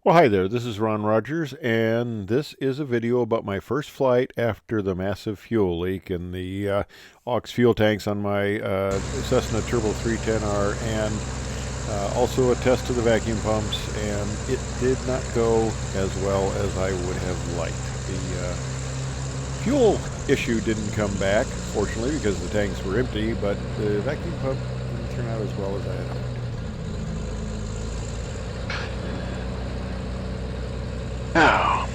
Well, hi there, this is Ron Rogers, and this is a video about my first flight after the massive fuel leak in the aux fuel tanks on my Cessna Turbo 310R, and also a test of the vacuum pumps, and it did not go as well as I would have liked. The fuel issue didn't come back, fortunately, because the tanks were empty, but the vacuum pump didn't turn out as well as I had hoped. Now,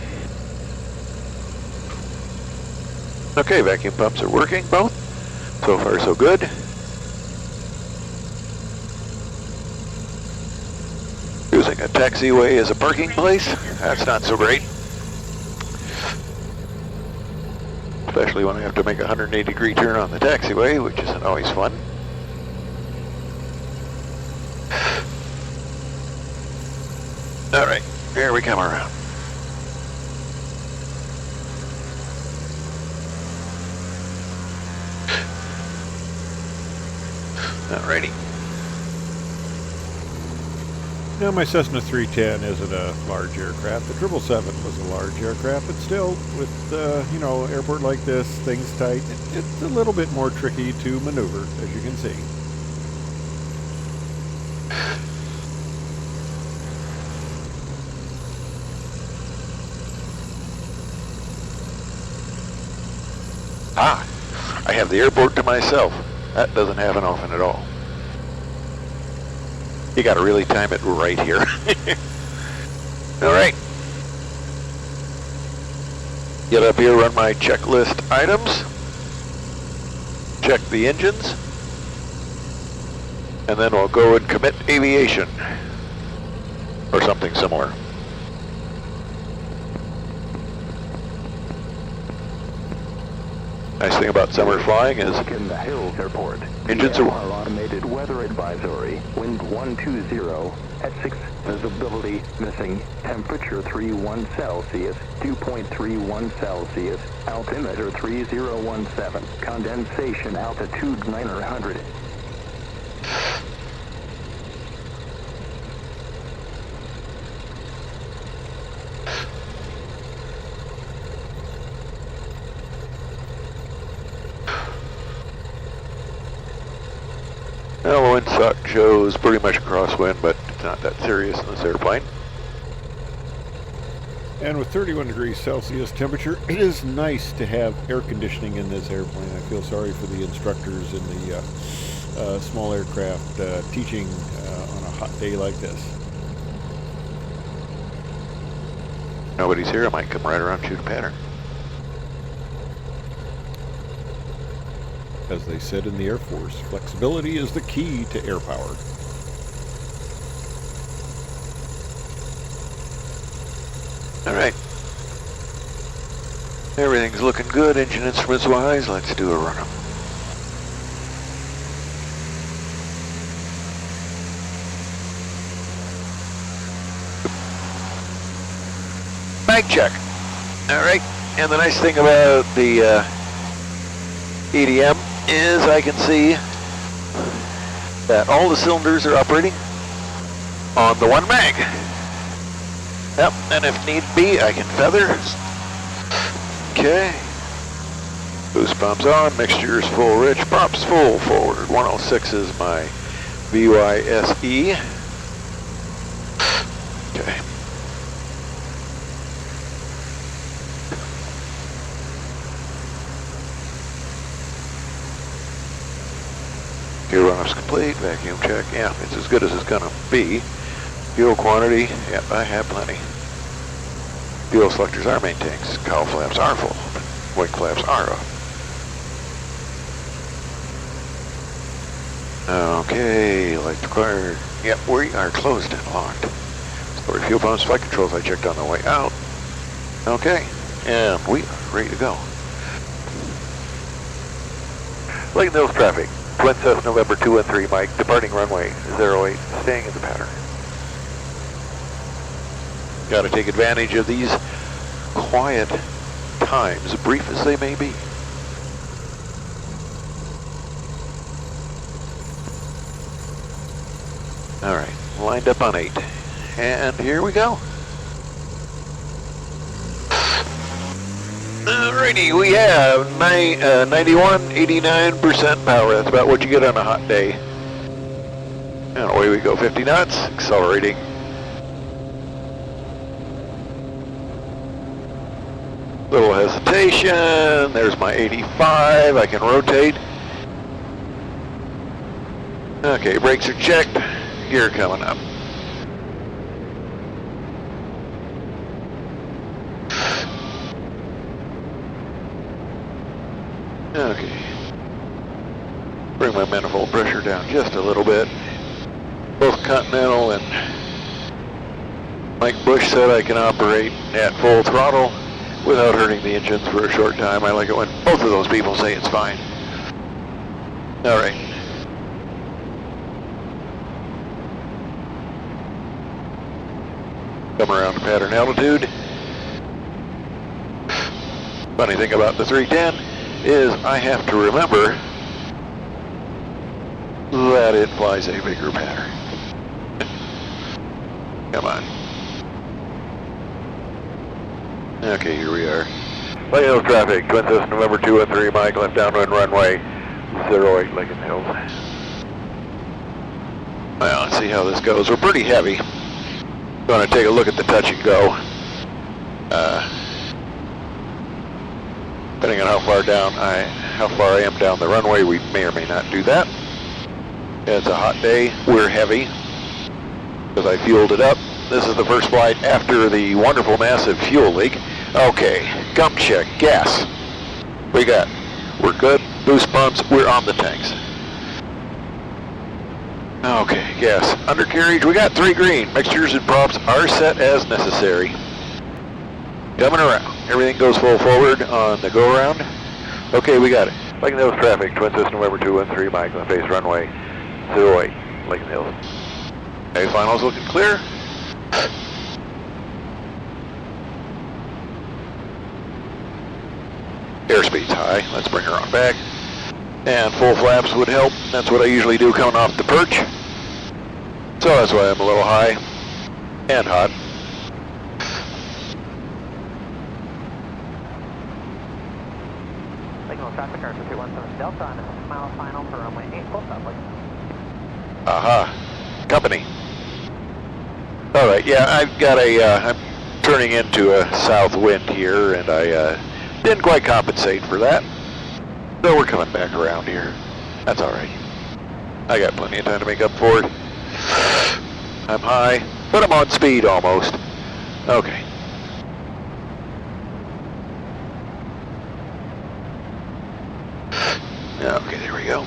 okay, vacuum pumps are working both. So far, so good. Using a taxiway as a parking place, that's not so great. Especially when I have to make a 180-degree turn on the taxiway, which isn't always fun. All right, here we come around. Alrighty. Now, my Cessna 310 isn't a large aircraft. The 777 was a large aircraft, but still, with, airport like this, things tight, it's a little bit more tricky to maneuver, as you can see. I have the airport to myself. That doesn't happen often at all. You gotta really time it right here. All right. Get up here, run my checklist items. Check the engines. And then we'll go and commit aviation. Or something similar. Nice thing about summer flying is in the Hills Airport. Engines are automated weather advisory. Wind 120 at 6 visibility missing. Temperature 31 Celsius, 2.31 Celsius. Altimeter 3017. Condensation altitude 900. Well, the wind suck shows pretty much crosswind, but it's not that serious in this airplane. And with 31 degrees Celsius temperature, it is nice to have air conditioning in this airplane. I feel sorry for the instructors in the small aircraft teaching on a hot day like this. Nobody's here, I might come right around and shoot a pattern. As they said in the Air Force, flexibility is the key to air power. All right. Everything's looking good, engine instruments wise. Let's do a run-up. Mag check. All right. And the nice thing about the EDM is I can see that all the cylinders are operating on the one mag. Yep, and if need be, I can feather. Okay. Boost pumps on, mixture is full rich, props full forward. 106 is my VYSE. Okay. Fuel runoff's complete, vacuum check, yeah, it's as good as it's gonna be. Fuel quantity, yep, I have plenty. Fuel selectors are maintained, cowl flaps are full, wing flaps are up. Okay, light required, yep, we are closed and locked. Stored fuel pumps, flight controls I checked on the way out. Okay, and we are ready to go. Lake Hills traffic. Twin Cessna November 213, Mike, departing runway 08, staying in the pattern. Got to take advantage of these quiet times, brief as they may be. All right, lined up on 8. And here we go. Alrighty, we have 91, 89% power. That's about what you get on a hot day. And away we go, 50 knots, accelerating. Little hesitation, there's my 85, I can rotate. Okay, brakes are checked, gear coming up. Okay, bring my manifold pressure down just a little bit. Both Continental and Mike Bush said I can operate at full throttle without hurting the engines for a short time. I like it when both of those people say it's fine. All right. Come around to pattern altitude. Funny thing about the 310 is I have to remember that it flies a bigger pattern. Come on. Okay, here we are. Lake Hills traffic, Twin System November 213, Mike, left downwind runway, 08 Lincoln Hills. Well, let's see how this goes. We're pretty heavy. Going to take a look at the touch and go. Depending on how far I am down the runway, we may or may not do that. It's a hot day. We're heavy because I fueled it up. This is the first flight after the wonderful massive fuel leak. Okay, gump check, gas. We're good. Boost pumps, we're on the tanks. Okay, gas. Undercarriage, we got 3 green. Mixtures and props are set as necessary. Coming around. Everything goes full forward on the go around. Okay, we got it. Lincoln Hills traffic, Twin System November 213, Mike, on the face runway, 08, Lincoln Hills. Okay, finals looking clear. Airspeed's high. Let's bring her on back. And full flaps would help. That's what I usually do coming off the perch. So that's why I'm a little high and hot. Signal traffic, Archer 317 Delta on a mile final for runway 8, full stop, please. Aha. Company. Alright, yeah, I've got I'm turning into a south wind here, and I didn't quite compensate for that. So we're coming back around here. That's alright. I got plenty of time to make up for it. I'm high, but I'm on speed almost. Okay. Okay, there we go.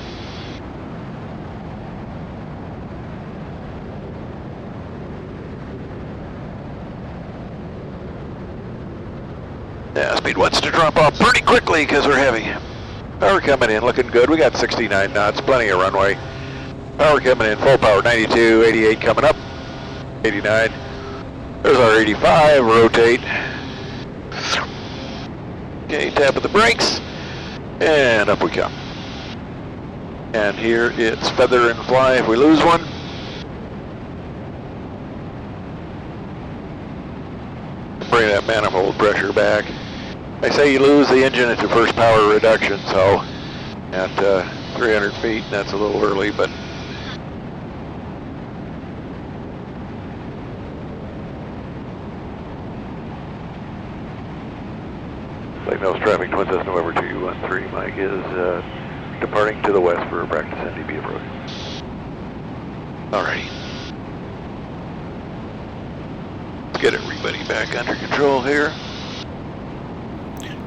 Yeah, speed wants to drop off pretty quickly because we're heavy. Power coming in, looking good. We got 69 knots, plenty of runway. Power coming in, full power, 92, 88 coming up, 89. There's our 85, rotate. Okay, tap of the brakes, and up we come. And here it's feather and fly if we lose one. Bring that manifold pressure back. I say you lose the engine at the first power reduction, so at 300 feet, that's a little early, but Lake Mills traffic, Twin System November 213, Mike is departing to the west for a practice NDB approach. Alrighty. Let's get everybody back under control here.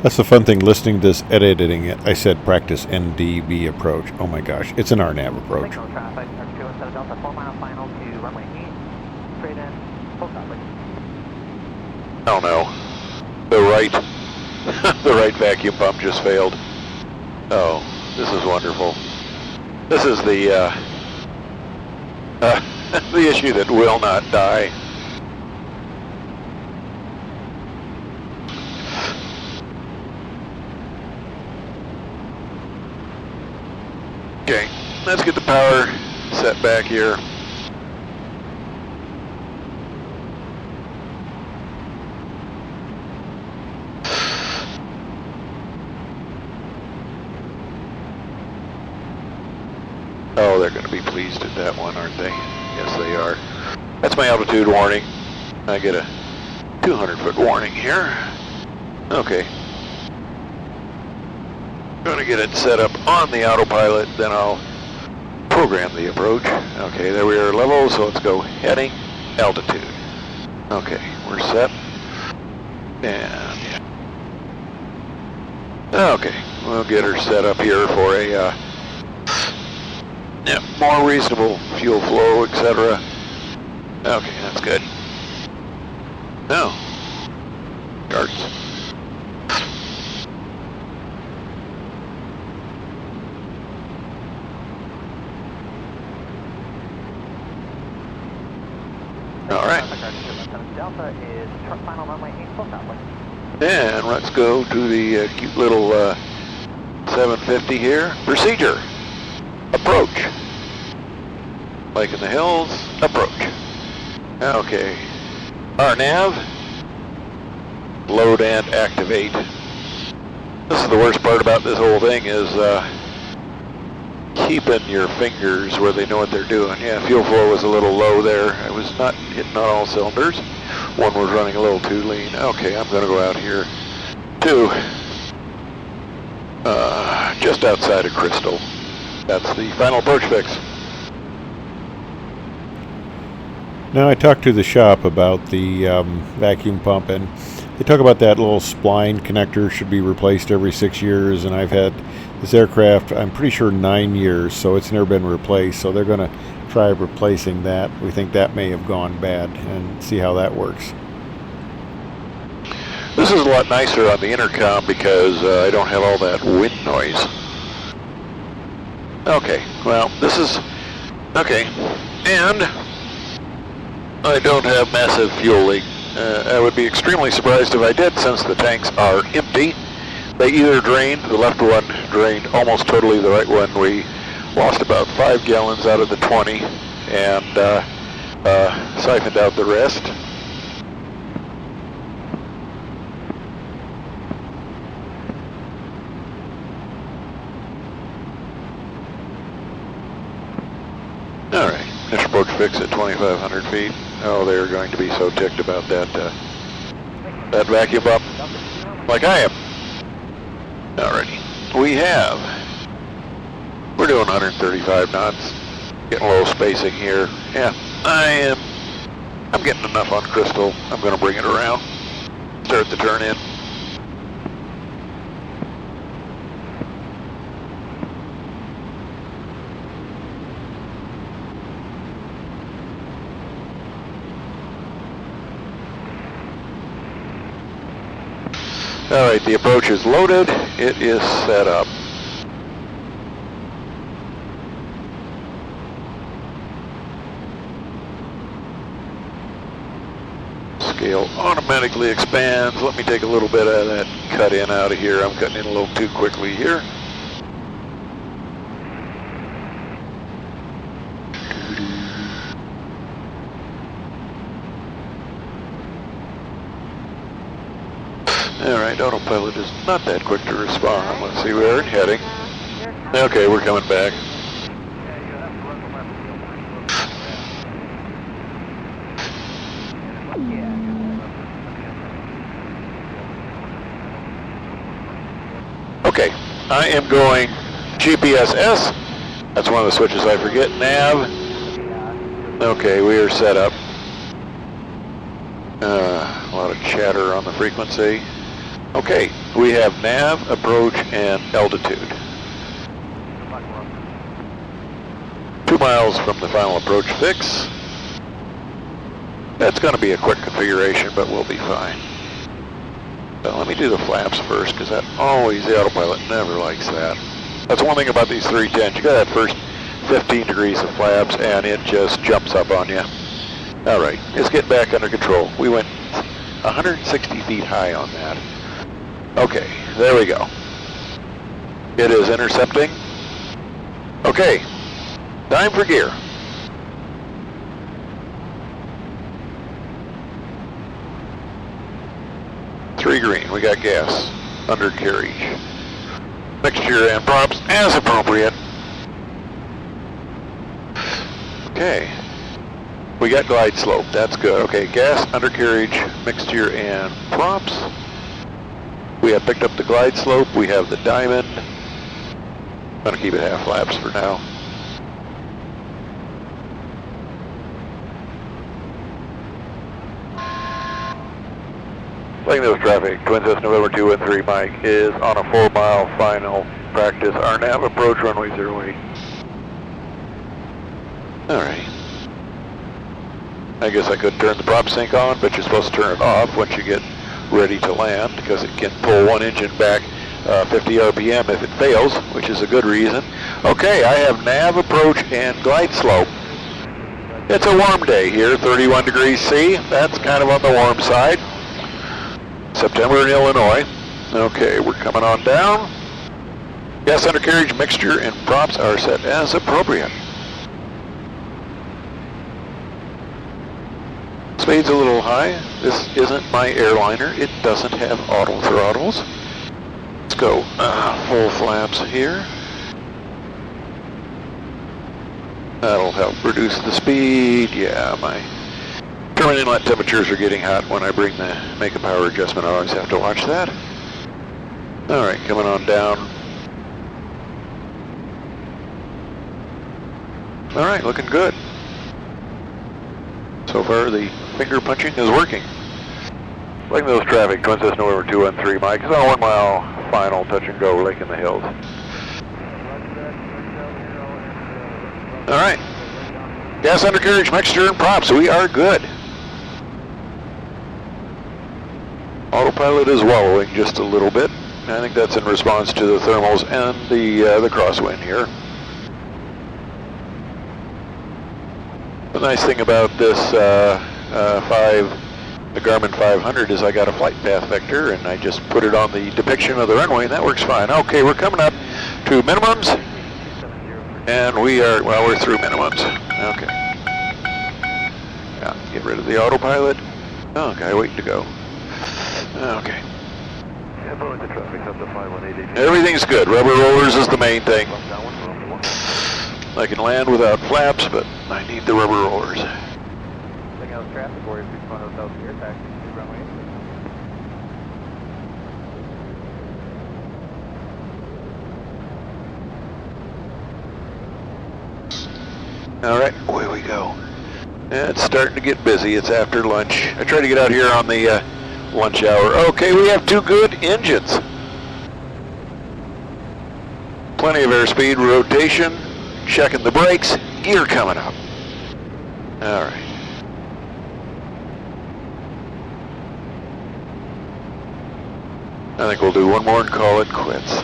That's the fun thing, listening to this, editing it. I said practice NDB approach. Oh my gosh, it's an RNAV approach. Signal traffic, Archer 217 Delta, 4 mile final to runway 8, straight in, full stop, please. Oh no. The right vacuum pump just failed. Oh, this is wonderful. This is the the issue that will not die. Okay, let's get the power set back here. Oh, they're going to be pleased at that one, aren't they? Yes, they are. That's my altitude warning. I get a 200-foot warning here. Okay. Going to get it set up on the autopilot, then I'll program the approach. Okay, there we are level, so let's go heading, altitude. Okay, we're set. And okay, we'll get her set up here for a more reasonable fuel flow, etc. Okay, that's good. Now, starts. All right. Delta is final runway 8 full southwest. And let's go to the cute little 750 here. Procedure. Approach. Lake in the Hills. Approach. Okay. Our nav. Load and activate. This is the worst part about this whole thing is keeping your fingers where they know what they're doing. Yeah, fuel flow was a little low there. I was not hitting on all cylinders. One was running a little too lean. Okay, I'm going to go out here to just outside of Crystal. That's the final approach fix. Now I talked to the shop about the vacuum pump, and they talk about that little spline connector should be replaced every 6 years, and I've had this aircraft, I'm pretty sure 9 years, so it's never been replaced, so they're going to try replacing that. We think that may have gone bad, and see how that works. This is a lot nicer on the intercom because I don't have all that wind noise. Okay, well, this is, okay, and I don't have massive fuel leak. I would be extremely surprised if I did, since the tanks are empty. They either drained, the left one drained almost totally, the right one we lost about 5 gallons out of the 20 and siphoned out the rest. All right, initial approach fix at 2,500 feet. Oh, they're going to be so ticked about that that vacuum pump, like I am. Alrighty, we're doing 135 knots, getting a little spacing here. Yeah, I'm getting enough on Crystal. I'm going to bring it around, start the turn in. All right, the approach is loaded. It is set up. Scale automatically expands. Let me take a little bit of that cut in out of here. I'm cutting in a little too quickly here. All right, autopilot is not that quick to respond. Let's see where it's heading. Okay, we're coming back. Okay, I am going GPS-S. That's one of the switches I forget. Nav. Okay, we are set up. A lot of chatter on the frequency. Okay, we have nav, approach, and altitude. 2 miles from the final approach fix. That's going to be a quick configuration, but we'll be fine. So let me do the flaps first, because that always, the autopilot never likes that. That's one thing about these 310s. You got that first 15 degrees of flaps, and it just jumps up on you. All right, let's get back under control. We went 160 feet high on that. Okay, there we go. It is intercepting. Okay, time for gear. Three green, we got gas, under carriage. Mixture and props as appropriate. Okay. We got glide slope, that's good. Okay, gas, undercarriage, mixture, and props. We have picked up the glide slope, we have the diamond. I'm gonna keep it half laps for now. St. Louis traffic, Twin Cessna November 2 and 3 Mike is on a 4-mile final practice. Our nav approach runway 08. Alright. I guess I could turn the prop sync on, but you're supposed to turn it off once you get ready to land because it can pull one engine back 50 RPM if it fails, which is a good reason. Okay, I have nav approach and glide slope. It's a warm day here, 31 degrees C. That's kind of on the warm side. September in Illinois. Okay, we're coming on down. Gas, undercarriage, mixture, and props are set as appropriate. Speed's a little high. This isn't my airliner. It doesn't have auto throttles. Let's go full flaps here. That'll help reduce the speed. Yeah, my turbine inlet temperatures are getting hot when I make a power adjustment. I always have to watch that. All right, coming on down. All right, looking good. So far, the finger punching is working. St. Louis traffic, Twin Cessna November 2 and 3 Mike is on a 1-mile final touch and go, Lake in the Hills. All right. Gas, undercarriage, mixture, and props. We are good. Autopilot is wallowing just a little bit. I think that's in response to the thermals and the crosswind here. The nice thing about this the Garmin 500 is I got a flight path vector and I just put it on the depiction of the runway and that works fine. Okay, we're coming up to minimums and we're through minimums. Okay. Yeah, get rid of the autopilot. Okay, waiting to go. Okay. Everything's good. Rubber rollers is the main thing. I can land without flaps, but I need the rubber rollers. All right, away we go. Yeah, it's starting to get busy. It's after lunch. I try to get out here on the lunch hour. Okay, we have two good engines. Plenty of airspeed, rotation, checking the brakes, gear coming up. All right. I think we'll do one more and call it quits.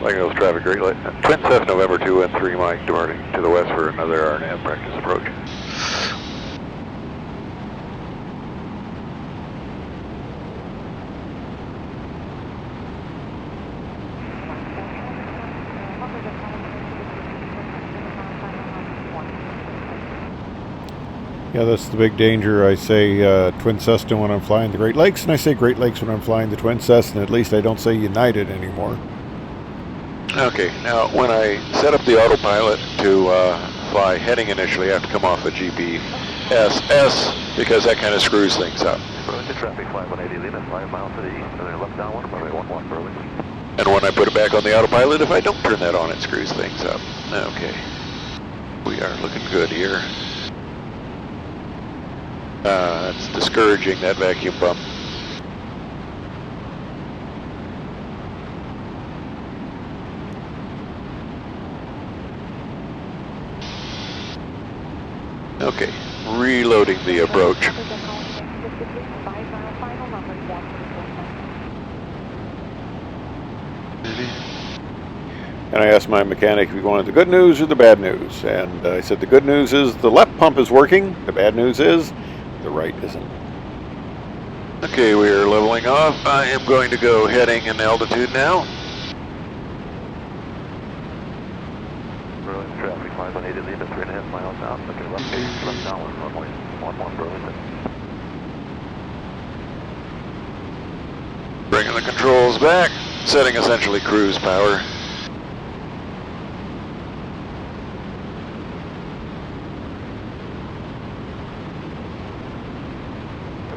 St. Louis traffic, Great Lakes. Twin Cessna November 2 and 3 Mike departing to the west for another RNAV practice approach. Yeah, that's the big danger. I say Twin Cessna when I'm flying the Great Lakes, and I say Great Lakes when I'm flying the Twin Cessna. At least I don't say United anymore. Okay, now when I set up the autopilot to fly heading initially, I have to come off a GPSS because that kind of screws things up. Traffic, fly 180, lean 5 miles to the east, and then left downwind, runway 11 early. And when I put it back on the autopilot, if I don't turn that on, it screws things up. Okay, we are looking good here. It's discouraging, that vacuum pump. Okay, reloading the approach. And I asked my mechanic if he wanted the good news or the bad news. And I said the good news is the left pump is working. The bad news is the right isn't. Okay, we are leveling off. I am going to go heading in altitude now. 180 Lima, 3.5 miles out. Looking left base, left downwind, runway 11 Burlington. Bringing the controls back, setting essentially cruise power.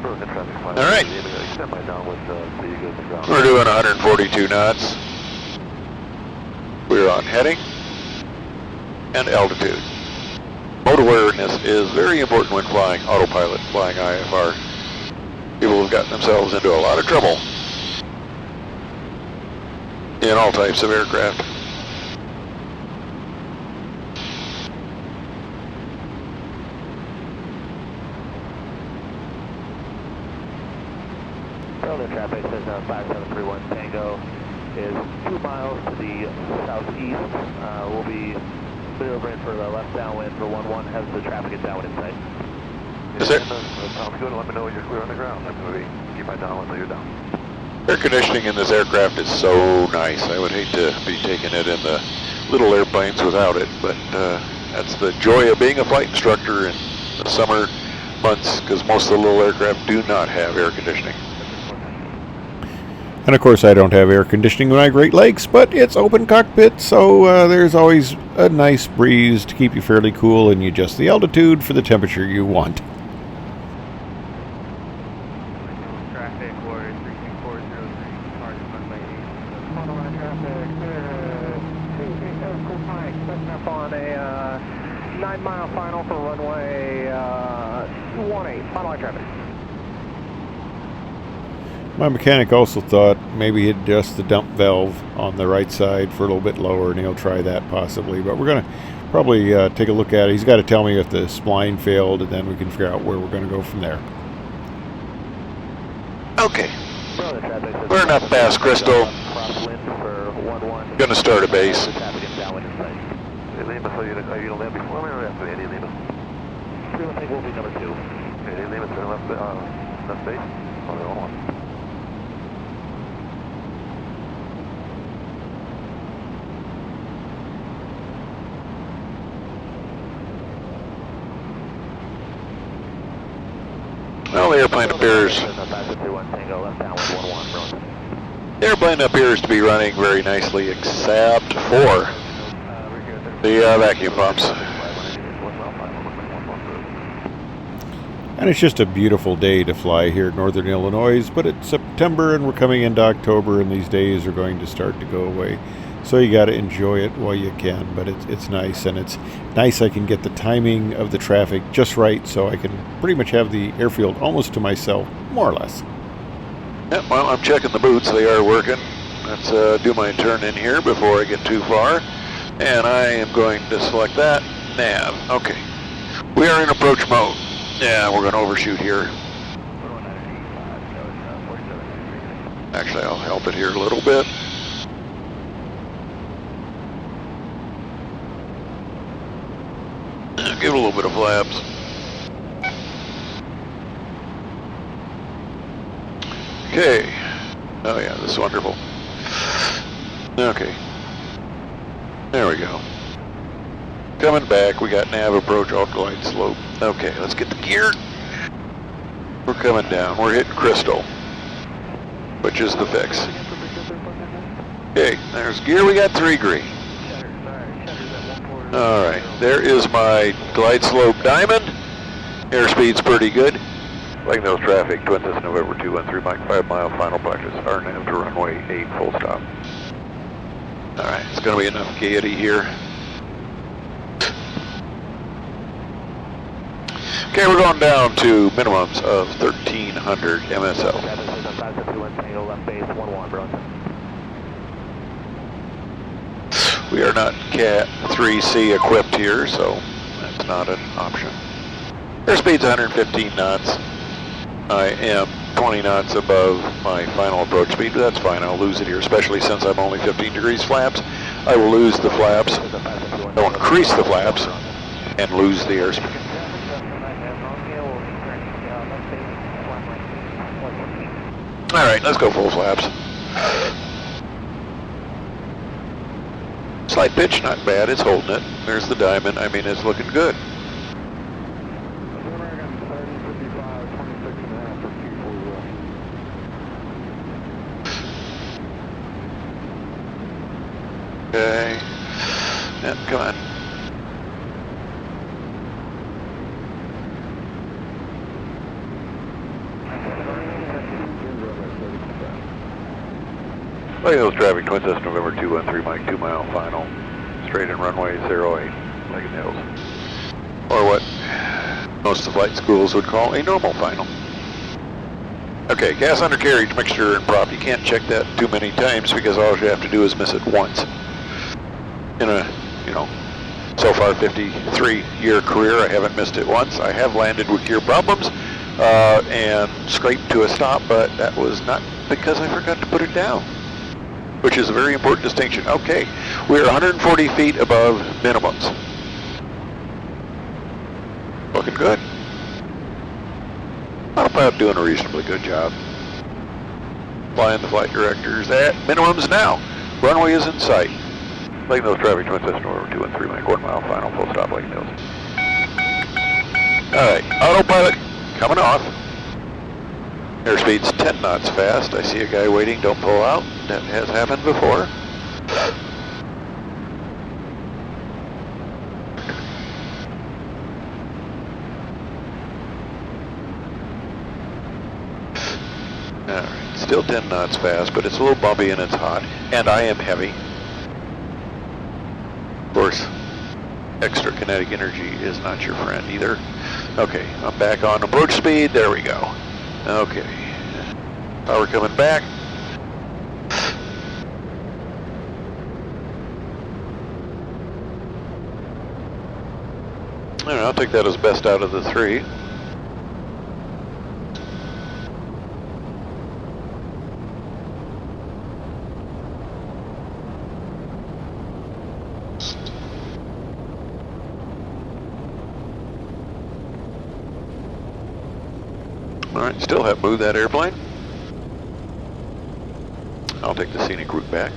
Burlington traffic 5. All right. Extend my downwind so you go to the ground. We're doing 142 knots. We're on heading and altitude. Mode awareness is very important when flying autopilot, flying IFR. People have gotten themselves into a lot of trouble in all types of aircraft. Berlin traffic says 5731 Tango is 2 miles to the southeast. We'll be maneuvering for the left downwind for 11. Has the traffic at downwind in sight? Yes, sir. Sounds good. Let me know when you're clear on the ground. I'm going to keep my downwind until you're down. Air conditioning in this aircraft is so nice. I would hate to be taking it in the little airplanes without it, but that's the joy of being a flight instructor in the summer months, because most of the little aircraft do not have air conditioning. And of course I don't have air conditioning in my Great Lakes, but it's open cockpit, so there's always a nice breeze to keep you fairly cool, and you adjust the altitude for the temperature you want. Traffic or 32403, cars runway 8. Monoline traffic, setting up on a 9-mile final for runway 18. Monoline traffic. My mechanic also thought maybe he'd adjust the dump valve on the right side for a little bit lower, and he'll try that possibly. But we're going to probably take a look at it. He's got to tell me if the spline failed, and then we can figure out where we're going to go from there. Okay. We're enough past Crystal. Gonna start a base. Lima, so you're going to land before me or after 80 Lima? I think we'll be number 2. 80 Lima, turn left base. On the 1. Well, the airplane appears to be running very nicely, except for the vacuum pumps. And it's just a beautiful day to fly here in northern Illinois, but it's September and we're coming into October, and these days are going to start to go away. So you got to enjoy it while you can, but it's nice, and it's nice I can get the timing of the traffic just right, so I can pretty much have the airfield almost to myself, more or less. Yeah, well, I'm checking the boots. They are working. Let's do my turn in here before I get too far. And I am going to select that. Nav. Okay. We are in approach mode. Yeah, we're going to overshoot here. Actually, I'll help it here a little bit. Give it a little bit of flaps. Okay. Oh yeah, this is wonderful. Okay. There we go. Coming back, we got nav approach, alt glide slope. Okay, let's get the gear. We're coming down. We're hitting Crystal, which is the fix. Okay, there's gear. We got 3 green. All right, there is my glide slope diamond. Airspeed's pretty good. Signals traffic, Twin Cessna November 213, Mike 5 mile final practice. RNAV to runway 8, full stop. All right, it's going to be enough gaiety here. Okay, we're going down to minimums of 1,300 MSL. We are not Cat 3C equipped here, so that's not an option. Airspeed's 115 knots. I am 20 knots above my final approach speed, but that's fine. I'll lose it here, especially since I'm only 15 degrees flaps. I will lose the flaps. I'll increase the flaps and lose the airspeed. All right, let's go full flaps. Slight pitch, not bad. It's holding it. There's the diamond. I mean, it's looking good. Okay. Yeah, come on. Look at those traffic, Twin Cessna November 213 Mike, 2 mile final. Straight in runway 08, Leggett Hills. Or what most of the flight schools would call a normal final. Okay, gas undercarriage mixture and prop. You can't check that too many times because all you have to do is miss it once. In a, so far 53-year career, I haven't missed it once. I have landed with gear problems and scraped to a stop, but that was not because I forgot to put it down, which is a very important distinction. Okay, we're 140 feet above minimums. Looking good. Autopilot doing a reasonably good job. Flying the flight directors at minimums now. Runway is in sight. Leggett Hills traffic, Twin Cessna November 213 Mike, 1 mile final, full stop, Leggett Hills. Alright, autopilot coming off. Airspeed's 10 knots fast. I see a guy waiting, don't pull out. That has happened before. Alright, still 10 knots fast, but it's a little bumpy and it's hot. And I am heavy. Of course, extra kinetic energy is not your friend either. Okay, I'm back on approach speed. There we go. Okay, power coming back. All right, I'll take that as best out of the three. All right, still have moved that airplane. I'll take the scenic route back.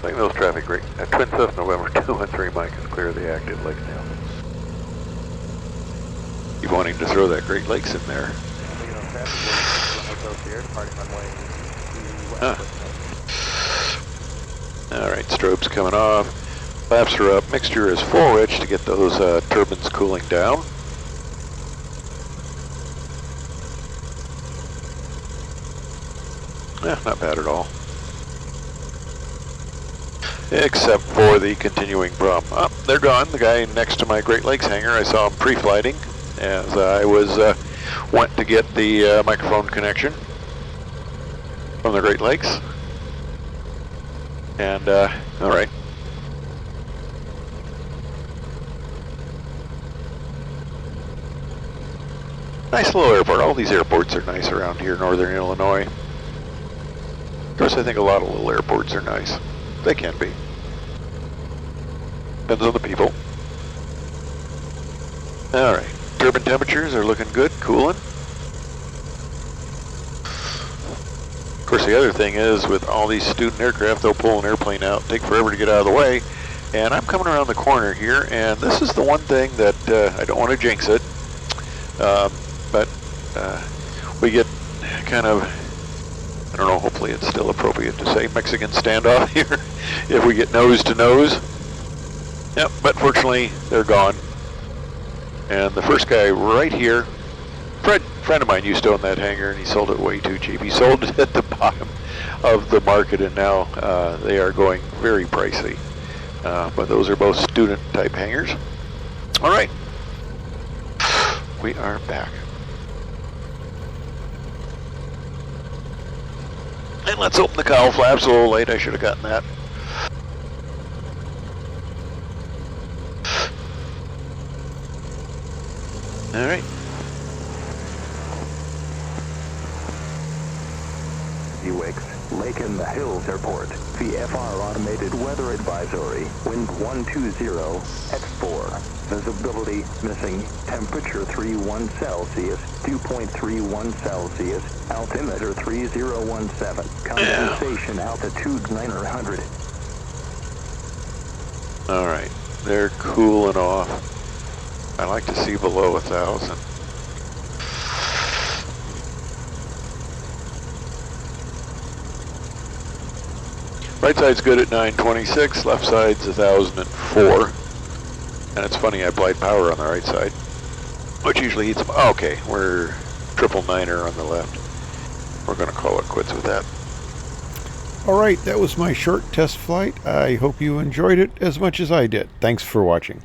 Leggett Hills traffic, Twin Cessna November 213 Mike is clear of the active Leggett Hills. Keep wanting to throw that Great Lakes in there. All right, strobes coming off. Flaps are up. Mixture is forward to get those turbines cooling down. Yeah, not bad at all. Except for the continuing problem. Oh, they're gone. The guy next to my Great Lakes hangar, I saw him pre-flighting as I was went to get the microphone connection from the Great Lakes. And, all right. Nice little airport. All these airports are nice around here in northern Illinois. Of course, I think a lot of little airports are nice. They can be. Depends on the people. All right. Turbine temperatures are looking good, cooling. Of course, the other thing is with all these student aircraft, they'll pull an airplane out, take forever to get out of the way. And I'm coming around the corner here, and this is the one thing that I don't want to jinx it, but we get kind of, I don't know, hopefully it's still appropriate to say Mexican standoff here if we get nose to nose. Yep, but fortunately, they're gone. And the first guy right here, friend of mine used to own that hangar, and he sold it way too cheap. He sold it at the bottom of the market, and now they are going very pricey. But those are both student-type hangars. All right, we are back. And let's open the cowl flaps. A little late, I should have gotten that. All right. He wakes. Lake in the Hills Airport. VFR automated weather advisory. Wind 120 at 4. Visibility missing. Temperature 31 Celsius, 2.31 Celsius. Altimeter 3017. Condensation altitude 900. All right, they're cooling off. I like to see below 1,000. Right side's good at 926, left side's 1,004. And it's funny, I applied power on the right side, which usually eats them. Oh, okay, we're 999er on the left. We're gonna call it quits with that. All right, that was my short test flight. I hope you enjoyed it as much as I did. Thanks for watching.